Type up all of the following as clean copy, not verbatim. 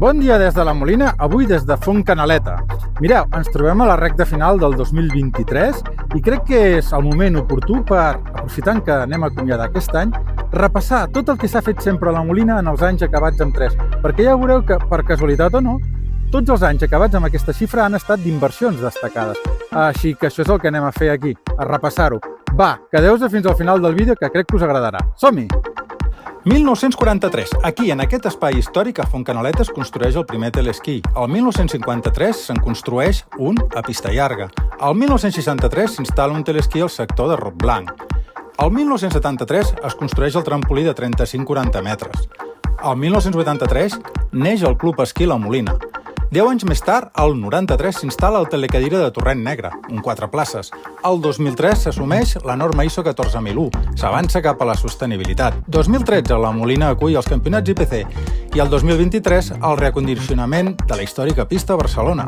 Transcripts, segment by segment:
Bon dia des de la Molina, avui des de Fontcanaleta. Mireu, ens trobem a la recta final del 2023 i crec que és el moment oportú per, aprofitant que anem a acomiadar aquest any, repassar tot el que s'ha fet sempre a la Molina en els anys acabats amb 3, perquè ja veureu que, per casualitat o no, tots els anys acabats amb aquesta xifra han estat d'inversions destacades. Així que això és el que anem a fer aquí, a repassar-ho. Va, quedeu-vos fins al final del vídeo que crec que us agradarà. Som-hi! 1943. Aquí, en aquest espai històric, a Fontcanaleta es construeix el primer telesquí. El 1953 se'n construeix un a Pista Llarga. El 1963 s'instal·la un telesquí al sector de Rotblanc. El 1973 es construeix el trampolí de 35-40 metres. El 1983 neix el Club Esquí La Molina. 10 anys més tard, el 93, s'instal·la el telecadira de Torrent Negre, un 4 places. El 2003 s'assumeix la norma ISO 14001, s'avança cap a la sostenibilitat. 2013, la Molina acull els campionats IPC i el 2023, el reacondicionament de la històrica pista a Barcelona.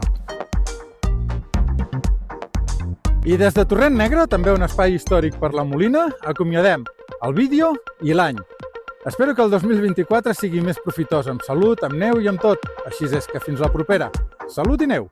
I des de Torrent Negre, també un espai històric per la Molina, acomiadem el vídeo i l'any. Espero que el 2024 sigui més profitós amb salut, amb neu i amb tot. Així és que fins la propera. Salut i neu!